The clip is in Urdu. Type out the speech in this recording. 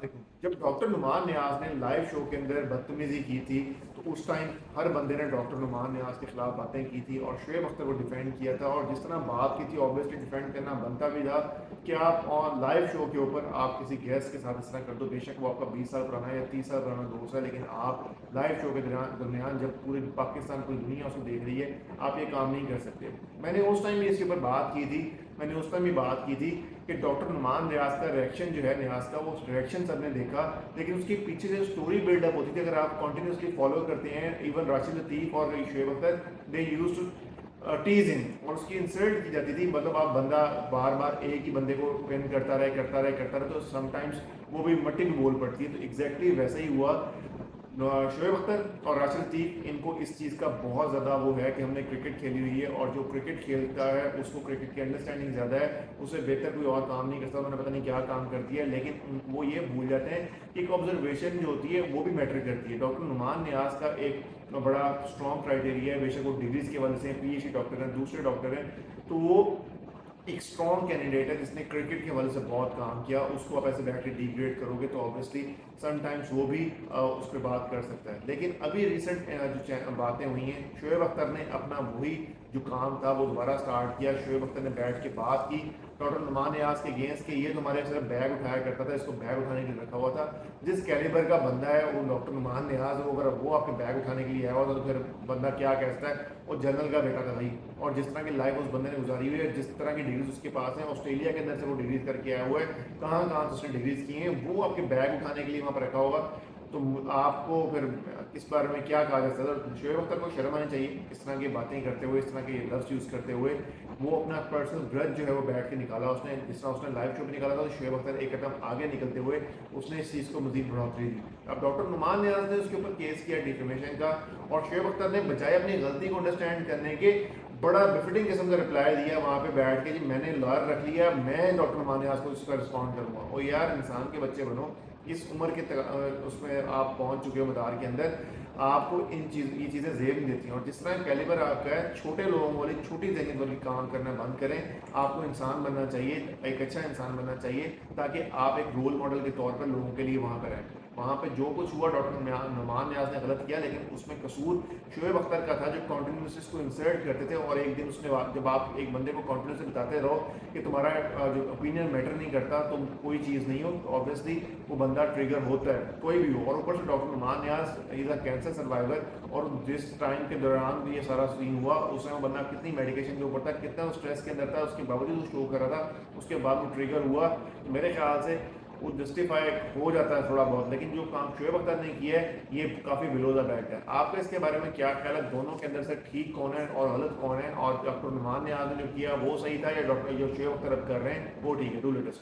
علیکم۔ جب ڈاکٹر نعمان نیاز نے لائیو شو کے اندر بدتمیزی کی تھی تو اس ٹائم ہر بندے نے ڈاکٹر نعمان نیاز کے خلاف باتیں کی تھی اور شعیب اختر کو ڈیفینڈ کیا تھا، اور جس طرح بات کی تھی آبویسلی ڈیفینڈ کرنا بنتا بھی تھا کہ آپ آن لائیو شو کے اوپر آپ کسی گیسٹ کے ساتھ اس طرح کر دو، بے شک وہ آپ کا 20 سال پرانا ہے یا 30 سال پرانا دوست ہے، لیکن آپ لائیو شو کے درمیان جب پورے پاکستان پوری دنیا اس کو دیکھ رہی ہے آپ یہ کام نہیں کر سکتے۔ میں نے اس ٹائم بھی اس کے اوپر بات کی تھی، کہ ڈاکٹر نعمان نیاز کا ریئیکشن جو ہے نیاز کا، وہ ریئیکشن سب نے دیکھا، لیکن اس کے پیچھے سے اسٹوری بلڈ اپ ہوتی تھی اگر آپ کنٹینیوسلی فالو کرتے ہیں۔ ایون راشد لطیف اور Shoaib Akhtar they use to Ts ان، اور اس کی انسلٹ کی جاتی تھی، مطلب آپ بندہ بار بار ایک ہی بندے کو پن کرتا رہے تو سم ٹائمز وہ بھی مٹی بھی بول پڑتی ہے۔ تو ایگزیکٹلی ویسا ہی ہوا۔ شعیب اختر اور راشد لطیف ان کو اس چیز کا بہت زیادہ وہ ہے کہ ہم نے کرکٹ کھیلی ہوئی ہے، اور جو کرکٹ کھیلتا ہے اس کو کرکٹ کی انڈرسٹینڈنگ زیادہ ہے، اسے بہتر کوئی اور کام نہیں کرتا، انہوں نے پتہ نہیں کیا کام کرتی ہے، لیکن وہ یہ بھول جاتے ہیں کہ ایک آبزرویشن جو ہوتی ہے وہ بھی میٹر کرتی ہے۔ ڈاکٹر نعمان نیاز کا ایک بڑا اسٹرانگ کرائٹیریا ہے، بے شک وہ ڈگریز کے حوالے سے پی ایچ ڈی ڈاکٹر ہیں، دوسرے ڈاکٹر ہیں، تو وہ ایک اسٹرانگ کینڈیڈیٹ ہے جس نے کرکٹ کے حوالے سے بہت کام کیا۔ اس کو آپ ایسے بیٹھ کے ڈیگریڈ کرو گے تو آبویسلی سم ٹائمس وہ بھی اس پہ بات کر سکتا ہے۔ لیکن ابھی ریسنٹ جو باتیں ہوئی ہیں، شعیب اختر نے اپنا وہی جو کام تھا وہ دوبارہ سٹارٹ کیا۔ شعیب اختر نے بیٹھ کے بات کی ڈاکٹر نعمان نیاز کے اگینسٹ کہ یہ تمہارے صرف بیگ اٹھایا کرتا تھا، اس کو بیگ اٹھانے کے لیے رکھا ہوا تھا، جس کیلیبر کا بندہ ہے وہ ڈاکٹر نعمان نیاز ہے، اگر وہ آپ کے بیگ اٹھانے کے لیے آیا ہوا تھا تو پھر بندہ کیا کہہ سکتا ہے، وہ جنرل کا بیٹا تھا بھائی۔ اور جس طرح کی لائف اس بندے نے گزاری ہوئی ہے، جس طرح کی ڈگریز اس کے پاس ہیں، آسٹریلیا کے اندر سے وہ ڈگریز کر کے آیا ہوا ہے، کہاں کہاں سے اس نے ڈگریز کی ہیں، وہ آپ کے بیگ اٹھانے کے لیے وہاں پر رکھا ہوگا، تو آپ کو پھر اس بارے میں کیا کہا جا سکتا ہے؟ شعیب اختر کو شرم آنی چاہیے اس طرح کی باتیں کرتے ہوئے، اس طرح کے لفظ یوز کرتے ہوئے۔ وہ اپنا پرسنل گرج جو ہے وہ بیٹھ کے نکالا اس نے، جس طرح اس نے لائیو شو پہ نکالا تھا، تو شعیب اختر ایک قدم آگے نکلتے ہوئے اس نے اس چیز کو مزید بڑھوتری دی۔ اب ڈاکٹر نعمان نیاز نے اس کے اوپر کیس کیا ڈیفیمیشن کا، اور شعیب اختر نے بجائے اپنی غلطی کو انڈرسٹینڈ کرنے کے بڑا بفٹنگ قسم کا رپلائی دیا وہاں پہ بیٹھ کے، جی میں نے لائر رکھ لیا، میں ڈاکٹر نعمان نیاز کو اس کا رسپونڈ کروں گا۔ اور یار انسان کے بچے بنو، اس عمر کے اس میں آپ پہنچ چکے ہو مدار کے اندر، آپ کو یہ چیزیں زیب نہیں دیتی ہیں، اور جس طرح کیلیبر آپ کا ہے، چھوٹے لوگوں والی چھوٹی ذہنیت والی کام کرنا بند کریں۔ آپ کو انسان بننا چاہیے، ایک اچھا انسان بننا چاہیے، تاکہ آپ ایک رول ماڈل کے طور پر لوگوں کے لیے وہاں پر رہیں۔ وہاں پہ جو کچھ ہوا ڈاکٹر نعمان نیاز نے غلط کیا، لیکن اس میں قصور شعیب اختر کا تھا جو کنٹینیوسلی اس کو انسلٹ کرتے تھے، اور ایک دن اس نے جب آپ ایک بندے کو کنٹینیوسلی بتاتے رہو کہ تمہارا جو اوپینین میٹر نہیں کرتا، تم کوئی چیز نہیں ہو، تو آبویسلی وہ بندہ ٹریگر ہوتا ہے، کوئی بھی ہو۔ اور اوپر سے doctor Noman Niaz is a cancer survivor, اور جس ٹائم کے دوران بھی یہ سارا سین ہوا اس میں وہ بندہ کتنی میڈیکیشن کے اوپر تھا، کتنا اسٹریس کے اندر تھا، اس کے باوجود وہ شو کر رہا تھا، اس کے بعد وہ ٹریگر ہوا، تو میرے خیال سے وہ جسٹیفائی ہو جاتا ہے تھوڑا بہت، لیکن جو کام شعیب اختر نے کیا ہے یہ کافی بلو دا بیلٹ ہے۔ آپ کا اس کے بارے میں کیا خیال ہے؟ دونوں کے اندر سے ٹھیک کون ہے اور غلط کون ہے؟ اور ڈاکٹر نعمان نیاز نے جو کیا وہ صحیح تھا، یا ڈاکٹر جو شعیب اختر اب کر رہے ہیں وہ ٹھیک ہے؟ Do let us.